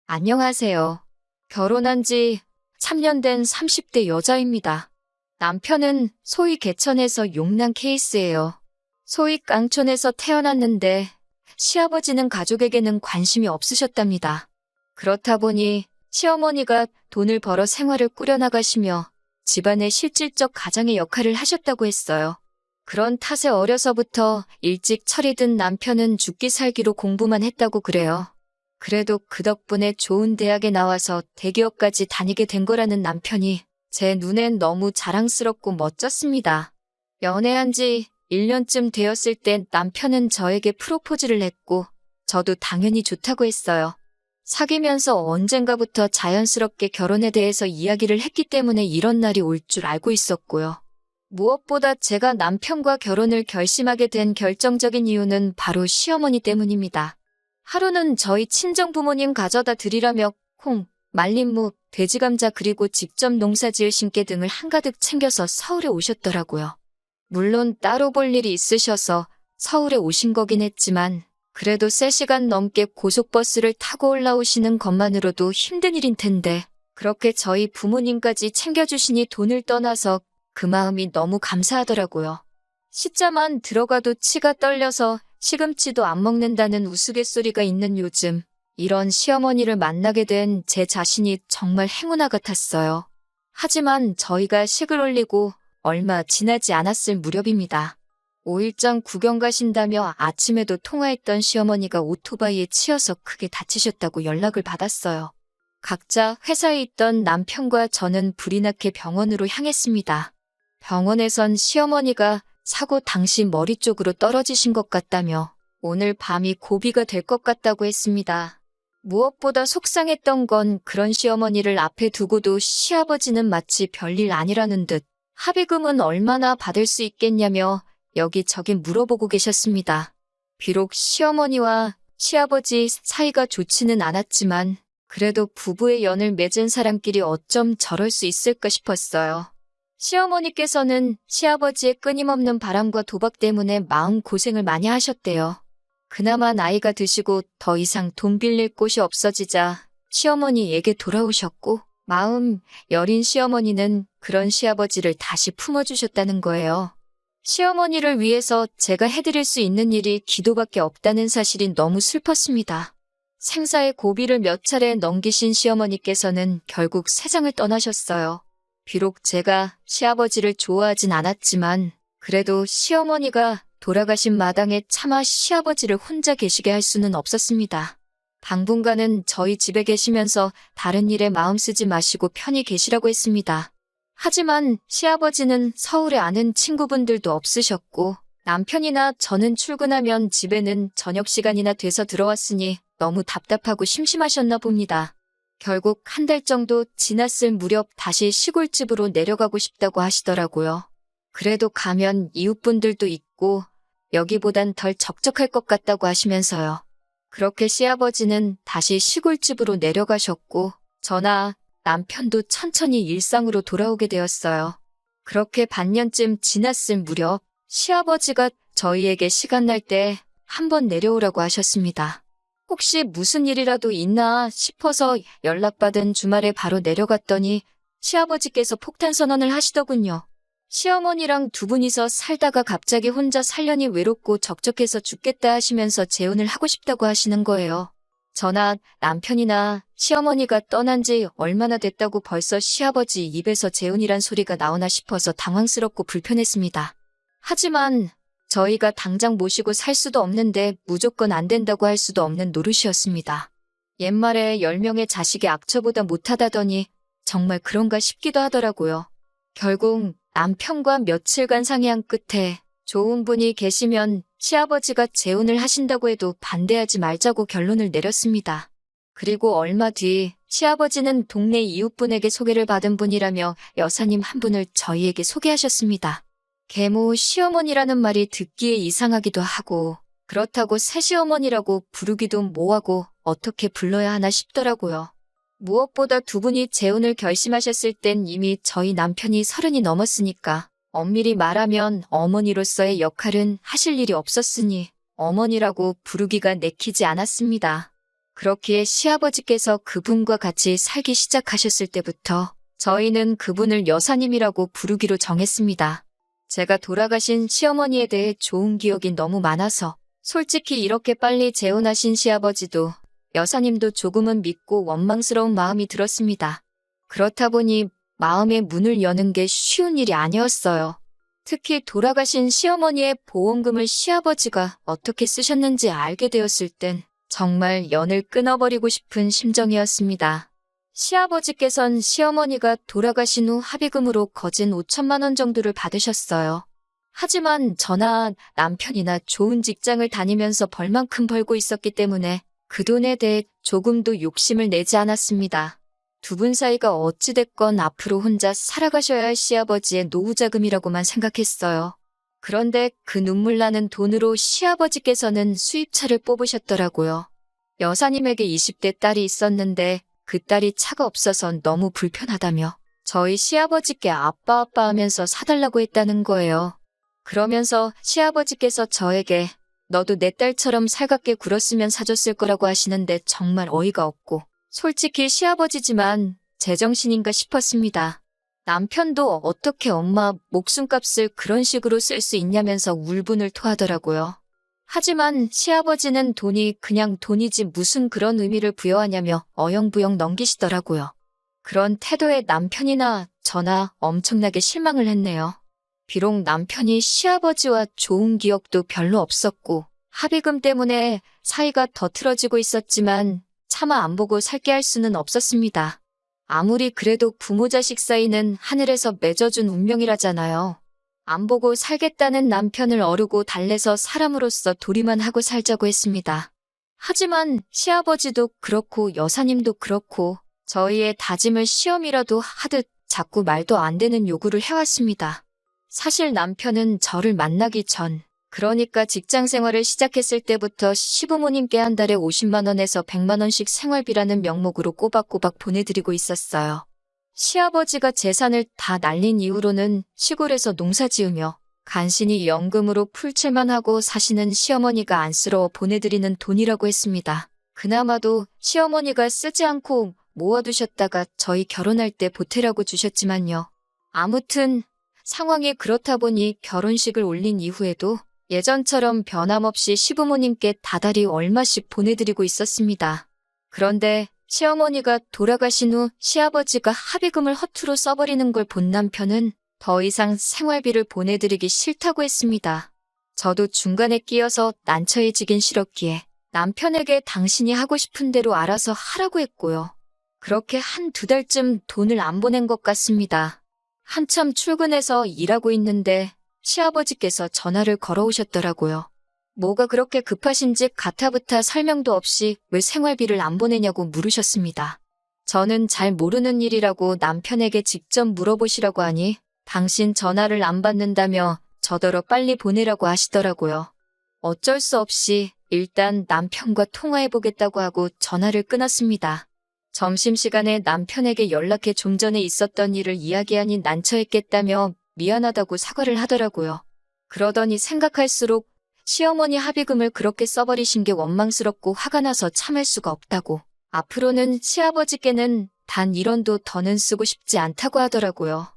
안녕하세요. 결혼한 지 3년 된 30대 여자입니다. 남편은 소위 개천에서 용난 케이스예요. 소위 깡촌에서 태어났는데 시아버지는 가족에게는 관심이 없으셨답니다. 그렇다 보니 시어머니가 돈을 벌어 생활을 꾸려나가시며 집안의 실질적 가장의 역할을 하셨다고 했어요. 그런 탓에 어려서부터 일찍 철이 든 남편은 죽기 살기로 공부만 했다고 그래요. 그래도 그 덕분에 좋은 대학에 나와서 대기업까지 다니게 된 거라는 남편이 제 눈엔 너무 자랑스럽고 멋졌습니다. 연애한 지 1년쯤 되었을 때 남편은 저에게 프로포즈를 했고 저도 당연히 좋다고 했어요. 사귀면서 언젠가부터 자연스럽게 결혼에 대해서 이야기를 했기 때문에 이런 날이 올 줄 알고 있었고요. 무엇보다 제가 남편과 결혼을 결심하게 된 결정적인 이유는 바로 시어머니 때문입니다. 하루는 저희 친정부모님 가져다 드리라며 콩, 말린 무, 돼지감자 그리고 직접 농사지을 신께 등을 한가득 챙겨서 서울에 오셨더라고요. 물론 따로 볼 일이 있으셔서 서울에 오신 거긴 했지만 그래도 3시간 넘게 고속버스를 타고 올라오시는 것만으로도 힘든 일인 텐데 그렇게 저희 부모님까지 챙겨주시니 돈을 떠나서 그 마음이 너무 감사하더라고요. 숫자만 들어가도 치가 떨려서 시금치도 안 먹는다는 우스갯소리가 있는 요즘, 이런 시어머니를 만나게 된 제 자신이 정말 행운아 같았어요. 하지만 저희가 식을 올리고 얼마 지나지 않았을 무렵입니다. 5일장 구경 가신다며 아침에도 통화했던 시어머니가 오토바이에 치여서 크게 다치셨다고 연락을 받았어요. 각자 회사에 있던 남편과 저는 불이 나게 병원으로 향했습니다. 병원에선 시어머니가 사고 당시 머리 쪽으로 떨어지신 것 같다며 오늘 밤이 고비가 될 것 같다고 했습니다. 무엇보다 속상했던 건 그런 시어머니를 앞에 두고도 시아버지는 마치 별일 아니라는 듯 합의금은 얼마나 받을 수 있겠냐며 여기저기 물어보고 계셨습니다. 비록 시어머니와 시아버지 사이가 좋지는 않았지만 그래도 부부의 연을 맺은 사람끼리 어쩜 저럴 수 있을까 싶었어요. 시어머니께서는 시아버지의 끊임없는 바람과 도박 때문에 마음고생을 많이 하셨대요. 그나마 나이가 드시고 더 이상 돈 빌릴 곳이 없어지자 시어머니에게 돌아오셨고 마음 여린 시어머니는 그런 시아버지를 다시 품어주셨다는 거예요. 시어머니를 위해서 제가 해드릴 수 있는 일이 기도밖에 없다는 사실이 너무 슬펐습니다. 생사의 고비를 몇 차례 넘기신 시어머니께서는 결국 세상을 떠나셨어요. 비록 제가 시아버지를 좋아하진 않았지만 그래도 시어머니가 돌아가신 마당에 차마 시아버지를 혼자 계시게 할 수는 없었습니다. 당분간은 저희 집에 계시면서 다른 일에 마음 쓰지 마시고 편히 계시라고 했습니다. 하지만 시아버지는 서울에 아는 친구분들도 없으셨고 남편이나 저는 출근하면 집에는 저녁 시간이나 돼서 들어왔으니 너무 답답하고 심심하셨나 봅니다. 결국 한 달 정도 지났을 무렵 다시 시골집으로 내려가고 싶다고 하시더라고요. 그래도 가면 이웃분들도 있고 여기보단 덜 적적할 것 같다고 하시면서요. 그렇게 시아버지는 다시 시골집으로 내려가셨고 저나 남편도 천천히 일상으로 돌아오게 되었어요. 그렇게 반년쯤 지났을 무렵 시아버지가 저희에게 시간 날 때 한번 내려오라고 하셨습니다. 혹시 무슨 일이라도 있나 싶어서 연락받은 주말에 바로 내려갔더니 시아버지께서 폭탄 선언을 하시더군요. 시어머니랑 두 분이서 살다가 갑자기 혼자 살려니 외롭고 적적해서 죽겠다 하시면서 재혼을 하고 싶다고 하시는 거예요. 저나 남편이나 시어머니가 떠난 지 얼마나 됐다고 벌써 시아버지 입에서 재혼이란 소리가 나오나 싶어서 당황스럽고 불편했습니다. 하지만 저희가 당장 모시고 살 수도 없는데 무조건 안 된다고 할 수도 없는 노릇이었습니다. 옛말에 10명의 자식이 악처보다 못하다더니 정말 그런가 싶기도 하더라고요. 결국 남편과 며칠간 상의한 끝에 좋은 분이 계시면 시아버지가 재혼을 하신다고 해도 반대하지 말자고 결론을 내렸습니다. 그리고 얼마 뒤 시아버지는 동네 이웃분에게 소개를 받은 분이라며 여사님 한 분을 저희에게 소개하셨습니다. 계모 시어머니라는 말이 듣기에 이상하기도 하고 그렇다고 새시어머니라고 부르기도 뭐하고 어떻게 불러야 하나 싶더라고요. 무엇보다 두 분이 재혼을 결심하셨을 땐 이미 저희 남편이 30이 넘었으니까 엄밀히 말하면 어머니로서의 역할은 하실 일이 없었으니 어머니라고 부르기가 내키지 않았습니다. 그렇기에 시아버지께서 그분과 같이 살기 시작하셨을 때부터 저희는 그분을 여사님이라고 부르기로 정했습니다. 제가 돌아가신 시어머니에 대해 좋은 기억이 너무 많아서 솔직히 이렇게 빨리 재혼하신 시아버지도 여사님도 조금은 믿고 원망스러운 마음이 들었습니다. 그렇다 보니 마음의 문을 여는 게 쉬운 일이 아니었어요. 특히 돌아가신 시어머니의 보험금을 시아버지가 어떻게 쓰셨는지 알게 되었을 땐 정말 연을 끊어버리고 싶은 심정이었습니다. 시아버지께선 시어머니가 돌아가신 후 합의금으로 거진 5천만 원 정도를 받으셨어요. 하지만 저나 남편이나 좋은 직장을 다니면서 벌만큼 벌고 있었기 때문에 그 돈에 대해 조금도 욕심을 내지 않았습니다. 두 분 사이가 어찌됐건 앞으로 혼자 살아가셔야 할 시아버지의 노후자금이라고만 생각했어요. 그런데 그 눈물 나는 돈으로 시아버지께서는 수입차를 뽑으셨더라고요. 여사님에게 20대 딸이 있었는데 그 딸이 차가 없어서 너무 불편하다며 저희 시아버지께 아빠 하면서 사달라고 했다는 거예요. 그러면서 시아버지께서 저에게 너도 내 딸처럼 살갑게 굴었으면 사줬을 거라고 하시는데 정말 어이가 없고 솔직히 시아버지지만 제정신인가 싶었습니다. 남편도 어떻게 엄마 목숨값을 그런 식으로 쓸 수 있냐면서 울분을 토하더라고요. 하지만 시아버지는 돈이 그냥 돈이지 무슨 그런 의미를 부여하냐며 어영부영 넘기시더라고요. 그런 태도에 남편이나 저나 엄청나게 실망을 했네요. 비록 남편이 시아버지와 좋은 기억도 별로 없었고 합의금 때문에 사이가 더 틀어지고 있었지만 차마 안 보고 살게 할 수는 없었습니다. 아무리 그래도 부모 자식 사이는 하늘에서 맺어준 운명이라잖아요. 안 보고 살겠다는 남편을 어르고 달래서 사람으로서 도리만 하고 살자고 했습니다. 하지만 시아버지도 그렇고 여사님도 그렇고 저희의 다짐을 시험이라도 하듯 자꾸 말도 안 되는 요구를 해왔습니다. 사실 남편은 저를 만나기 전, 그러니까 직장 생활을 시작했을 때부터 시부모님께 한 달에 50만 원에서 100만 원씩 생활비라는 명목으로 꼬박꼬박 보내드리고 있었어요. 시아버지가 재산을 다 날린 이후로는 시골에서 농사 지으며 간신히 연금으로 풀칠만 하고 사시는 시어머니가 안쓰러워 보내드리는 돈이라고 했습니다. 그나마도 시어머니가 쓰지 않고 모아두셨다가 저희 결혼할 때 보태라고 주셨지만요. 아무튼 상황이 그렇다 보니 결혼식을 올린 이후에도 예전처럼 변함없이 시부모님께 다달이 얼마씩 보내드리고 있었습니다. 그런데 시어머니가 돌아가신 후 시아버지가 합의금을 허투루 써버리는 걸 본 남편은 더 이상 생활비를 보내드리기 싫다고 했습니다. 저도 중간에 끼어서 난처해지긴 싫었기에 남편에게 당신이 하고 싶은 대로 알아서 하라고 했고요. 그렇게 한두 달쯤 돈을 안 보낸 것 같습니다. 한참 출근해서 일하고 있는데 시아버지께서 전화를 걸어오셨더라고요. 뭐가 그렇게 급하신지 가타부타 설명도 없이 왜 생활비를 안 보내냐고 물으셨습니다. 저는 잘 모르는 일이라고 남편에게 직접 물어보시라고 하니 당신 전화를 안 받는다며 저더러 빨리 보내라고 하시더라고요. 어쩔 수 없이 일단 남편과 통화해보겠다고 하고 전화를 끊었습니다. 점심시간에 남편에게 연락해 좀 전에 있었던 일을 이야기하니 난처했겠다며 미안하다고 사과를 하더라고요. 그러더니 생각할수록 시어머니 합의금을 그렇게 써버리신 게 원망스럽고 화가 나서 참을 수가 없다고 앞으로는 시아버지께는 단 1원도 더는 쓰고 싶지 않다고 하더라고요.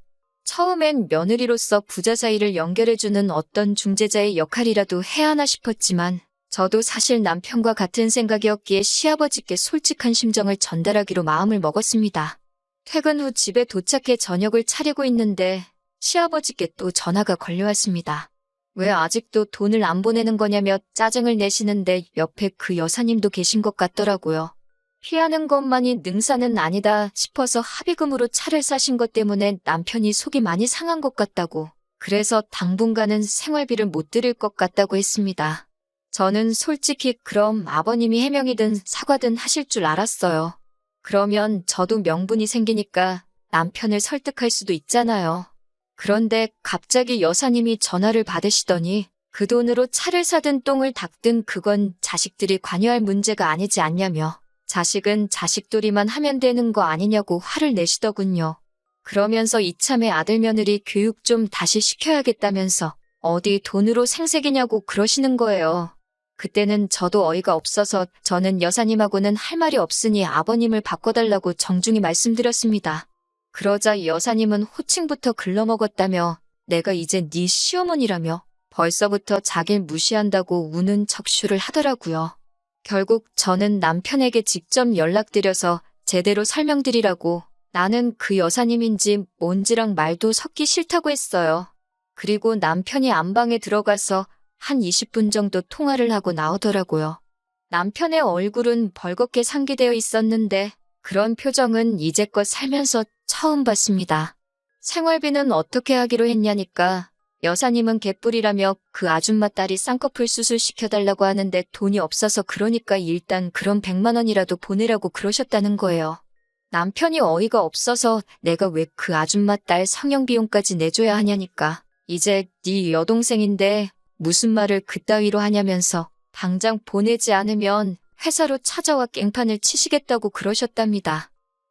처음엔 며느리로서 부자 사이를 연결해주는 어떤 중재자의 역할이라도 해야 하나 싶었지만 저도 사실 남편과 같은 생각이었기에 시아버지께 솔직한 심정을 전달하기로 마음을 먹었습니다. 퇴근 후 집에 도착해 저녁을 차리고 있는데 시아버지께 또 전화가 걸려왔습니다. 왜 아직도 돈을 안 보내는 거냐며 짜증을 내시는데 옆에 그 여사님도 계신 것 같더라고요. 피하는 것만이 능사는 아니다 싶어서 합의금으로 차를 사신 것 때문에 남편이 속이 많이 상한 것 같다고, 그래서 당분간은 생활비를 못 드릴 것 같다고 했습니다. 저는 솔직히 그럼 아버님이 해명이든 사과든 하실 줄 알았어요. 그러면 저도 명분이 생기니까 남편을 설득할 수도 있잖아요. 그런데 갑자기 여사님이 전화를 받으시더니 그 돈으로 차를 사든 똥을 닦든 그건 자식들이 관여할 문제가 아니지 않냐며 자식은 자식돌이만 하면 되는 거 아니냐고 화를 내시더군요. 그러면서 이참에 아들 며느리 교육 좀 다시 시켜야겠다면서 어디 돈으로 생색이냐고 그러시는 거예요. 그때는 저도 어이가 없어서 저는 여사님하고는 할 말이 없으니 아버님을 바꿔달라고 정중히 말씀드렸습니다. 그러자 여사님은 호칭부터 글러먹었다며 내가 이제 네 시어머니라며 벌써부터 자길 무시한다고 우는 척슈를 하더라고요. 결국 저는 남편에게 직접 연락드려서 제대로 설명드리라고 나는 그 여사님인지 뭔지랑 말도 섞기 싫다고 했어요. 그리고 남편이 안방에 들어가서 한 20분 정도 통화를 하고 나오더라고요. 남편의 얼굴은 벌겋게 상기되어 있었는데 그런 표정은 이제껏 살면서 처음 봤습니다. 생활비는 어떻게 하기로 했냐니까 여사님은 개뿔이라며 그 아줌마 딸이 쌍꺼풀 수술 시켜달라고 하는데 돈이 없어서 그러니까 일단 그럼 100만 원이라도 보내라고 그러셨다는 거예요. 남편이 어이가 없어서 내가 왜 그 아줌마 딸 성형비용까지 내줘야 하냐니까 이제 네 여동생인데 무슨 말을 그따위로 하냐면서 당장 보내지 않으면 회사로 찾아와 깽판을 치시겠다고 그러셨답니다.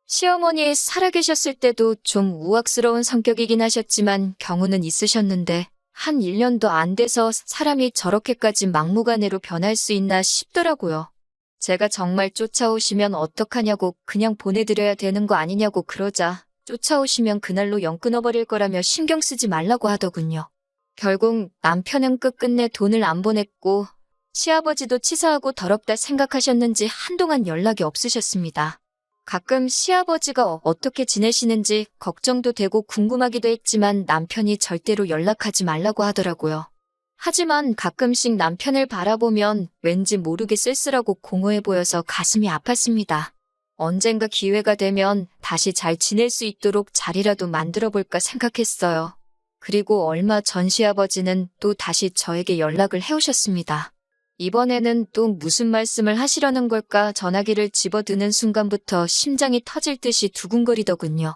시어머니 살아계셨을 때도 좀 우악스러운 성격이긴 하셨지만 경우는 있으셨는데 한 1년도 안 돼서 사람이 저렇게까지 막무가내로 변할 수 있나 싶더라고요. 제가 정말 쫓아오시면 어떡하냐고 그냥 보내드려야 되는 거 아니냐고 그러자 쫓아오시면 그날로 영 끊어버릴 거라며 신경 쓰지 말라고 하더군요. 결국 남편은 끝끝내 돈을 안 보냈고 시아버지도 치사하고 더럽다 생각하셨는지 한동안 연락이 없으셨습니다. 가끔 시아버지가 어떻게 지내시는지 걱정도 되고 궁금하기도 했지만 남편이 절대로 연락하지 말라고 하더라고요. 하지만 가끔씩 남편을 바라보면 왠지 모르게 쓸쓸하고 공허해 보여서 가슴이 아팠습니다. 언젠가 기회가 되면 다시 잘 지낼 수 있도록 자리라도 만들어 볼까 생각했어요. 그리고 얼마 전 시아버지는 또 다시 저에게 연락을 해오셨습니다. 이번에는 또 무슨 말씀을 하시려는 걸까 전화기를 집어드는 순간부터 심장이 터질 듯이 두근거리더군요.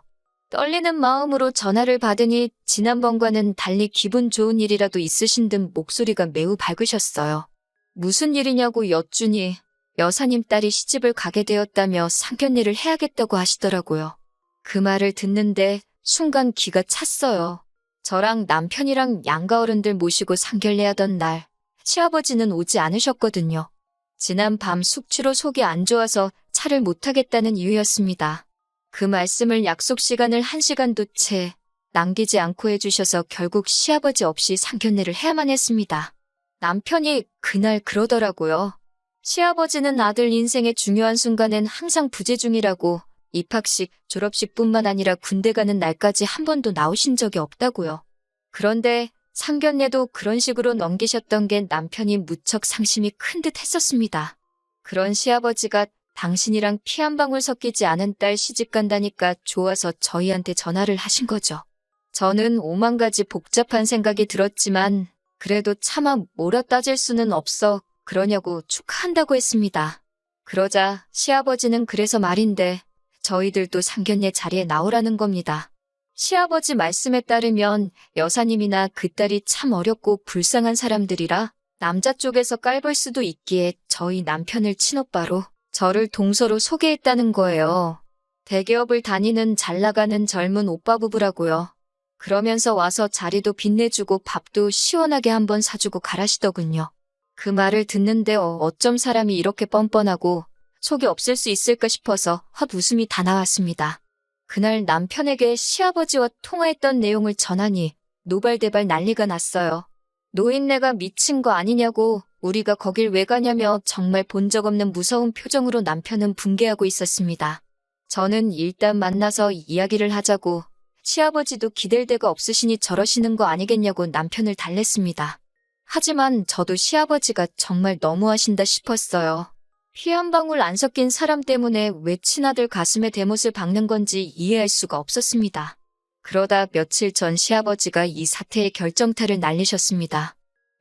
떨리는 마음으로 전화를 받으니 지난번과는 달리 기분 좋은 일이라도 있으신 듯 목소리가 매우 밝으셨어요. 무슨 일이냐고 여쭈니 여사님 딸이 시집을 가게 되었다며 상견례를 해야겠다고 하시더라고요. 그 말을 듣는데 순간 기가 찼어요. 저랑 남편이랑 양가 어른들 모시고 상견례하던 날 시아버지는 오지 않으셨거든요. 지난 밤 숙취로 속이 안 좋아서 차를 못 타겠다는 이유였습니다. 그 말씀을 약속 시간을 1시간도 채 남기지 않고 해주셔서 결국 시아버지 없이 상견례를 해야만 했습니다. 남편이 그날 그러더라고요. 시아버지는 아들 인생의 중요한 순간엔 항상 부재 중이라고 입학식, 졸업식뿐만 아니라 군대 가는 날까지 한 번도 나오신 적이 없다고요. 그런데 상견례도 그런 식으로 넘기셨던 게 남편이 무척 상심이 큰 듯 했었습니다. 그런 시아버지가 당신이랑 피 한 방울 섞이지 않은 딸 시집 간다니까 좋아서 저희한테 전화를 하신 거죠. 저는 오만 가지 복잡한 생각이 들었지만 그래도 차마 몰아 따질 수는 없어 그러냐고 축하한다고 했습니다. 그러자 시아버지는 그래서 말인데 저희들도 상견례 자리에 나오라는 겁니다. 시아버지 말씀에 따르면 여사님이나 그 딸이 참 어렵고 불쌍한 사람들이라 남자 쪽에서 깔볼 수도 있기에 저희 남편을 친오빠로 저를 동서로 소개했다는 거예요. 대기업을 다니는 잘나가는 젊은 오빠 부부라고요. 그러면서 와서 자리도 빛내주고 밥도 시원하게 한번 사주고 가라시더군요. 그 말을 듣는데 어쩜 사람이 이렇게 뻔뻔하고 속이 없을 수 있을까 싶어서 헛웃음이 다 나왔습니다. 그날 남편에게 시아버지와 통화했던 내용을 전하니 노발대발 난리가 났어요. 노인네가 미친 거 아니냐고 우리가 거길 왜 가냐며 정말 본 적 없는 무서운 표정으로 남편은 붕괴하고 있었습니다. 저는 일단 만나서 이야기를 하자고 시아버지도 기댈 데가 없으시니 저러시는 거 아니겠냐고 남편을 달랬습니다. 하지만 저도 시아버지가 정말 너무하신다 싶었어요. 피 한 방울 안 섞인 사람 때문에 왜 친아들 가슴에 대못을 박는 건지 이해할 수가 없었습니다. 그러다 며칠 전 시아버지가 이 사태의 결정타를 날리셨습니다.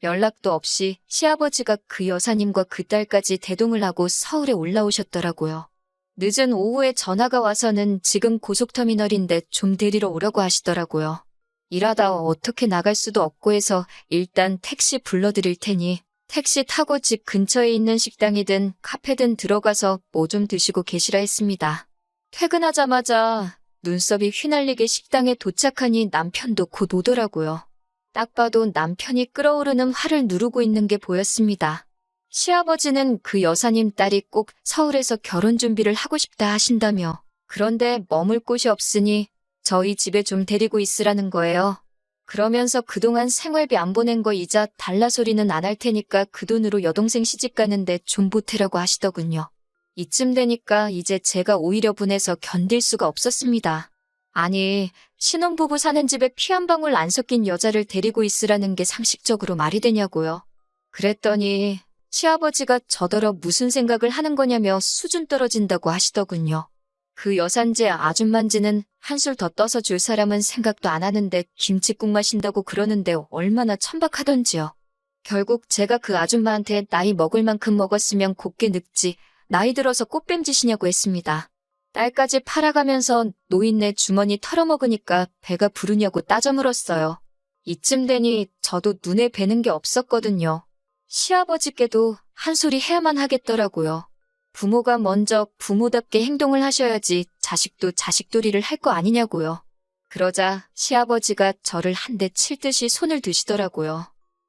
연락도 없이 시아버지가 그 여사님과 그 딸까지 대동을 하고 서울에 올라오셨더라고요. 늦은 오후에 전화가 와서는 지금 고속터미널인데 좀 데리러 오라고 하시더라고요. 일하다 어떻게 나갈 수도 없고 해서 일단 택시 불러드릴 테니 택시 타고 집 근처에 있는 식당이든 카페든 들어가서 뭐 좀 드시고 계시라 했습니다. 퇴근하자마자 눈썹이 휘날리게 식당에 도착하니 남편도 곧 오더라고요. 딱 봐도 남편이 끓어오르는 화를 누르고 있는 게 보였습니다. 시아버지는 그 여사님 딸이 꼭 서울에서 결혼 준비를 하고 싶다 하신다며 그런데 머물 곳이 없으니 저희 집에 좀 데리고 있으라는 거예요. 그러면서 그동안 생활비 안 보낸 거 이자 달라 소리는 안 할 테니까 그 돈으로 여동생 시집 가는데 좀 보태라고 하시더군요. 이쯤 되니까 이제 제가 오히려 분해서 견딜 수가 없었습니다. 아니, 신혼부부 사는 집에 피 한 방울 안 섞인 여자를 데리고 있으라는 게 상식적으로 말이 되냐고요. 그랬더니 시아버지가 저더러 무슨 생각을 하는 거냐며 수준 떨어진다고 하시더군요. 그 여산제 아줌만지는 한술 더 떠서 줄 사람은 생각도 안 하는데 김칫국 마신다고 그러는데 얼마나 천박하던지요. 결국 제가 그 아줌마한테 나이 먹을 만큼 먹었으면 곱게 늙지 나이 들어서 꽃뱀짓이냐고 했습니다. 딸까지 팔아가면서 노인네 주머니 털어먹으니까 배가 부르냐고 따져 물었어요. 이쯤 되니 저도 눈에 뵈는 게 없었거든요. 시아버지께도 한 소리 해야만 하겠더라고요. 부모가 먼저 부모답게 행동을 하셔야지 자식도 자식도리를 할 거 아니냐고요. 그러자 시아버지가 저를 한 대 칠 듯이 손을 드시더라고요.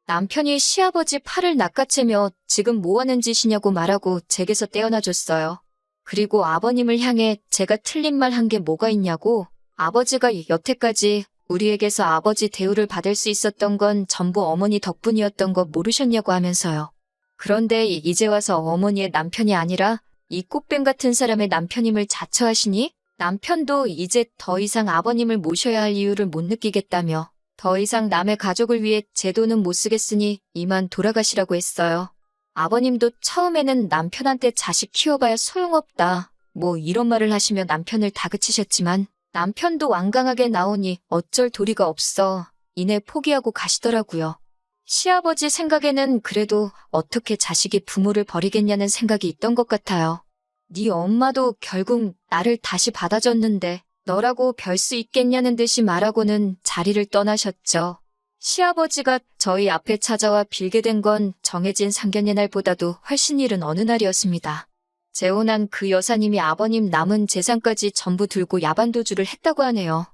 남편이 시아버지 팔을 낚아채며 지금 뭐하는 짓이냐고 말하고 제게서 떼어놔줬어요. 그리고 아버님을 향해 제가 틀린 말 한 게 뭐가 있냐고 아버지가 여태까지 우리에게서 아버지 대우를 받을 수 있었던 건 전부 어머니 덕분이었던 거 모르셨냐고 하면서요. 그런데 이제 와서 어머니의 남편이 아니라 이 꽃뱀 같은 사람의 남편임을 자처하시니 남편도 이제 더 이상 아버님을 모셔야 할 이유를 못 느끼겠다며 더 이상 남의 가족을 위해 제 돈은 못 쓰겠으니 이만 돌아가시라고 했어요. 아버님도 처음에는 남편한테 자식 키워봐야 소용없다. 뭐 이런 말을 하시며 남편을 다그치셨지만 남편도 완강하게 나오니 어쩔 도리가 없어 이내 포기하고 가시더라고요. 시아버지 생각에는 그래도 어떻게 자식이 부모를 버리겠냐는 생각이 있던 것 같아요. 네 엄마도 결국 나를 다시 받아줬는데 너라고 별 수 있겠냐는 듯이 말하고는 자리를 떠나셨죠. 시아버지가 저희 앞에 찾아와 빌게 된 건 정해진 상견례 날보다도 훨씬 이른 어느 날이었습니다. 재혼한 그 여사님이 아버님 남은 재산까지 전부 들고 야반도주를 했다고 하네요.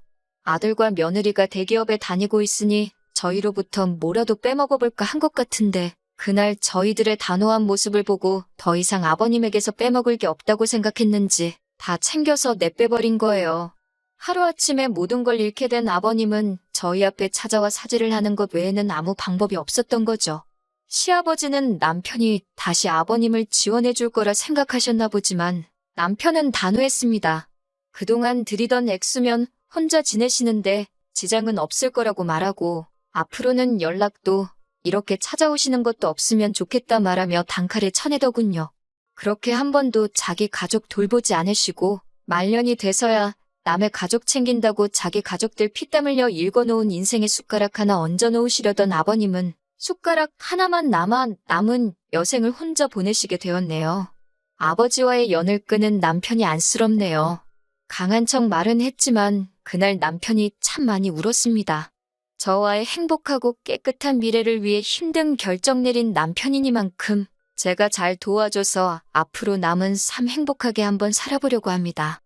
아들과 며느리가 대기업에 다니고 있으니 저희로부터 뭐라도 빼먹어볼까 한 것 같은데 그날 저희들의 단호한 모습을 보고 더 이상 아버님에게서 빼먹을 게 없다고 생각했는지 다 챙겨서 내빼버린 거예요. 하루아침에 모든 걸 잃게 된 아버님은 저희 앞에 찾아와 사죄를 하는 것 외에는 아무 방법이 없었던 거죠. 시아버지는 남편이 다시 아버님을 지원해 줄 거라 생각하셨나 보지만 남편은 단호했습니다. 그동안 들이던 액수면 혼자 지내시는데 지장은 없을 거라고 말하고 앞으로는 연락도 이렇게 찾아오시는 것도 없으면 좋겠다 말하며 단칼에 쳐내더군요. 그렇게 한 번도 자기 가족 돌보지 않으시고 말년이 돼서야 남의 가족 챙긴다고 자기 가족들 피땀 흘려 일궈놓은 인생의 숟가락 하나 얹어놓으시려던 아버님은 숟가락 하나만 남은 여생을 혼자 보내시게 되었네요. 아버지와의 연을 끄는 남편이 안쓰럽네요. 강한 척 말은 했지만 그날 남편이 참 많이 울었습니다. 저와의 행복하고 깨끗한 미래를 위해 힘든 결정 내린 남편이니만큼 제가 잘 도와줘서 앞으로 남은 삶 행복하게 한번 살아보려고 합니다.